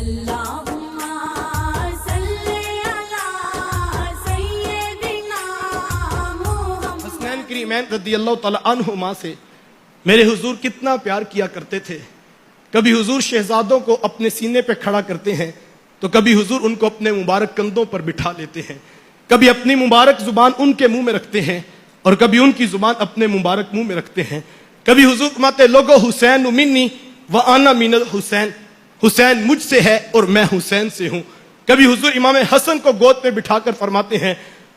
حسنین کریمین رضی اللہ تعالی عنہما سے میرے حضور کتنا پیار کیا کرتے تھے. کبھی حضور شہزادوں کو اپنے سینے پہ کھڑا کرتے ہیں تو کبھی حضور ان کو اپنے مبارک کندھوں پر بٹھا لیتے ہیں. کبھی اپنی مبارک زبان ان کے منہ میں رکھتے ہیں اور کبھی ان کی زبان اپنے مبارک منہ میں رکھتے ہیں. کبھی حضور فرماتے لوگو حسین منی وانا من الحسین، حسین مجھ سے ہے اور میں حسین سے ہوں. کبھی حضور امام حسن کو گود میں بٹھا کر فرماتے ہیں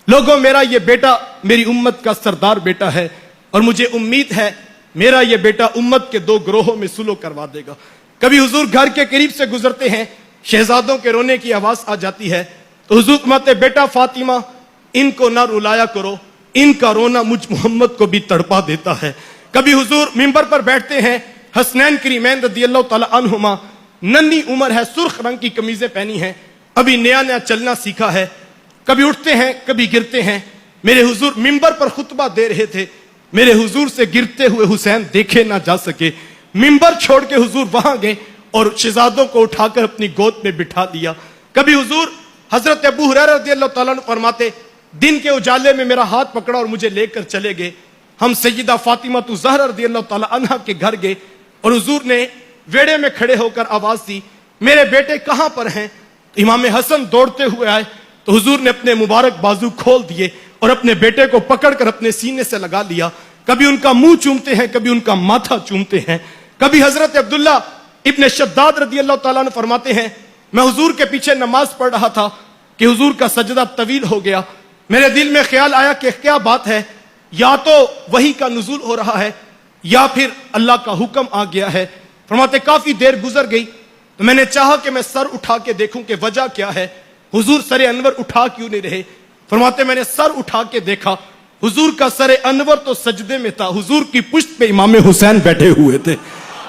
لوگوں میرا یہ بیٹا میری امت کا سردار بیٹا ہے اور مجھے امید ہے میرا یہ بیٹا امت کے دو گروہوں میں سلو کروا دے گا. کبھی حضور گھر کے قریب سے گزرتے ہیں، شہزادوں کے رونے کی آواز آ جاتی ہے تو حضور فرماتے بیٹا فاطمہ ان کو نہ رلایا کرو، ان کا رونا مجھ محمد کو بھی تڑپا دیتا ہے. کبھی حضور منبر پر بیٹھتے ہیں، حسنین کریمین رضی اللہ تعالی عنہما ننھی عمر ہے، سرخ رنگ کی قمیضیں پہنی ہیں، ابھی نیا نیا چلنا سیکھا ہے. کبھی اٹھتے ہیں کبھی گرتے ہیں. میرے حضور منبر پر خطبہ دے رہے تھے، میرے حضور سے گرتے ہوئے حسین دیکھے نہ جا سکے. منبر چھوڑ کے حضور وہاں گئے اور شہزادوں کو اٹھا کر اپنی گود میں بٹھا دیا. کبھی حضور حضرت ابو ہریرہ رضی اللہ تعالیٰ عنہ فرماتے دن کے اجالے میں میرا ہاتھ پکڑا اور مجھے لے کر چلے گئے. ہم سیدہ فاطمہ زہرا رضی اللہ تعالیٰ عنہا کے گھر گئے اور حضور نے ویڑے میں کھڑے ہو کر آواز دی میرے بیٹے کہاں پر ہیں؟ امام حسن دوڑتے ہوئے آئے تو حضور نے اپنے مبارک بازو کھول دیے اور اپنے بیٹے کو پکڑ کر اپنے سینے سے لگا لیا. کبھی ان کا منہ چومتے ہیں کبھی ان کا ماتھا چومتے ہیں. کبھی حضرت عبداللہ ابن شداد رضی اللہ تعالیٰ عنہ فرماتے ہیں میں حضور کے پیچھے نماز پڑھ رہا تھا کہ حضور کا سجدہ طویل ہو گیا. میرے دل میں خیال آیا کہ کیا بات ہے، یا تو وحی کا نزول ہو رہا ہے یا پھر اللہ کا حکم آ گیا ہے. فرماتے کافی دیر گزر گئی تو میں نے چاہا کہ میں سر اٹھا کے دیکھوں کہ وجہ کیا ہے، حضور سر انور اٹھا کیوں نہیں رہے. فرماتے میں نے سر اٹھا کے دیکھا حضور کا سر انور تو سجدے میں تھا، حضور کی پشت پہ امام حسین بیٹھے ہوئے تھے.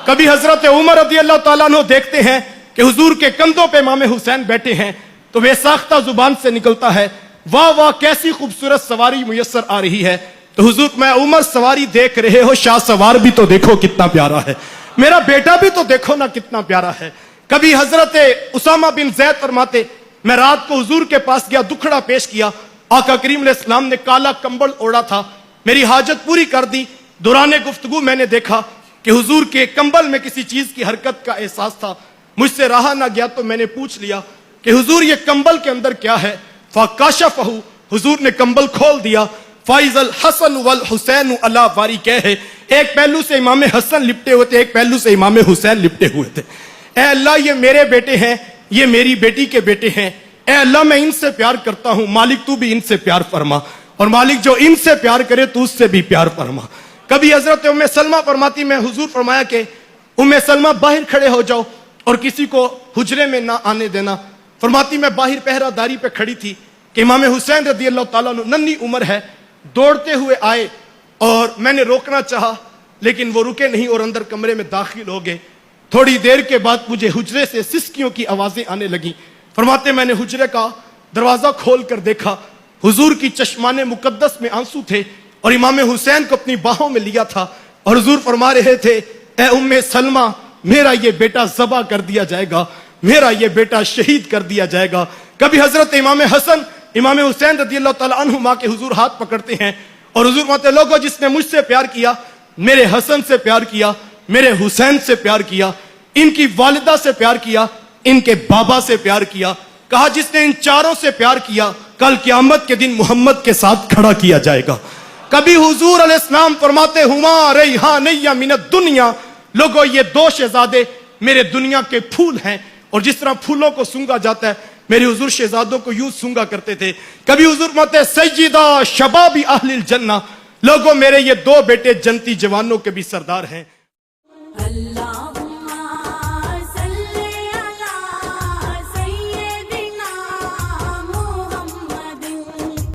کبھی حضرت عمر رضی اللہ تعالیٰ عنہ دیکھتے ہیں کہ حضور کے کندھوں پہ امام حسین بیٹھے ہیں تو بے ساختہ زبان سے نکلتا ہے واہ واہ کیسی خوبصورت سواری میسر آ رہی ہے. تو حضور میں عمر سواری دیکھ رہے ہو، شاہ سوار بھی تو دیکھو کتنا پیارا ہے، میرا بیٹا بھی تو دیکھو نا کتنا پیارا ہے. کبھی حضرت اسامہ بن زید فرماتے میں رات کو حضور کے پاس گیا، دکھڑا پیش کیا. آقا کریم علیہ السلام نے کالا کمبل اوڑا تھا، میری حاجت پوری کر دی. دوران گفتگو میں نے دیکھا کہ حضور کے کمبل میں کسی چیز کی حرکت کا احساس تھا. مجھ سے رہا نہ گیا تو میں نے پوچھ لیا کہ حضور یہ کمبل کے اندر کیا ہے. فَكَشَفَهُ حضور نے کمبل کھول دیا. فَإِذَا الْحَسَنُ وَالْحُسَيْنُ عَلَى وَارِكَيْهِ ایک پہلو سے امام حسن لپٹے ہوئے تھے، ایک پہلو سے امام حسین لپٹے ہوئے تھے. اے اللہ یہ میرے بیٹے ہیں، یہ میری بیٹی کے بیٹے ہیں. اے اللہ میں ان سے پیار کرتا ہوں، مالک تو بھی ان سے پیار فرما، اور مالک جو ان سے پیار کرے تو اس سے بھی پیار فرما. کبھی حضرت ام سلمہ فرماتی میں حضور فرمایا کہ ام سلمہ باہر کھڑے ہو جاؤ اور کسی کو حجرے میں نہ آنے دینا. فرماتی میں باہر پہرہ داری پہ کھڑی تھی کہ امام حسین رضی اللہ تعالیٰ عنہ ننھی عمر ہے، دوڑتے ہوئے آئے اور میں نے روکنا چاہا لیکن وہ رکے نہیں اور اندر کمرے میں داخل ہو گئے. تھوڑی دیر کے بعد مجھے حجرے سے سسکیوں کی آوازیں آنے لگیں. فرماتے میں نے حجرے کا دروازہ کھول کر دیکھا، حضور کی چشمان مقدس میں آنسو تھے اور امام حسین کو اپنی باہوں میں لیا تھا اور حضور فرما رہے تھے اے ام سلمہ میرا یہ بیٹا ذبح کر دیا جائے گا، میرا یہ بیٹا شہید کر دیا جائے گا. کبھی حضرت امام حسن امام حسین رضی اللہ تعالیٰ عنہما کے حضور ہاتھ پکڑتے ہیں اور حضور فرماتے لوگوں جس نے مجھ سے پیار کیا، میرے حسن سے پیار کیا، میرے حسین سے پیار کیا، ان کی والدہ سے پیار کیا، ان کے بابا سے پیار کیا. کہا جس نے ان چاروں سے پیار کیا کل قیامت کے دن محمد کے ساتھ کھڑا کیا جائے گا. کبھی حضور علیہ السلام فرماتے ہما ریحانیہ من الدنیا لوگوں یہ دو شہزادے میرے دنیا کے پھول ہیں، اور جس طرح پھولوں کو سونگا جاتا ہے میرے حضور شہزادوں کو یوں سونگا کرتے تھے. کبھی حضور فرماتے سیدہ شباب اہل الجنہ لوگوں میرے یہ دو بیٹے جنتی جوانوں کے بھی سردار ہیں.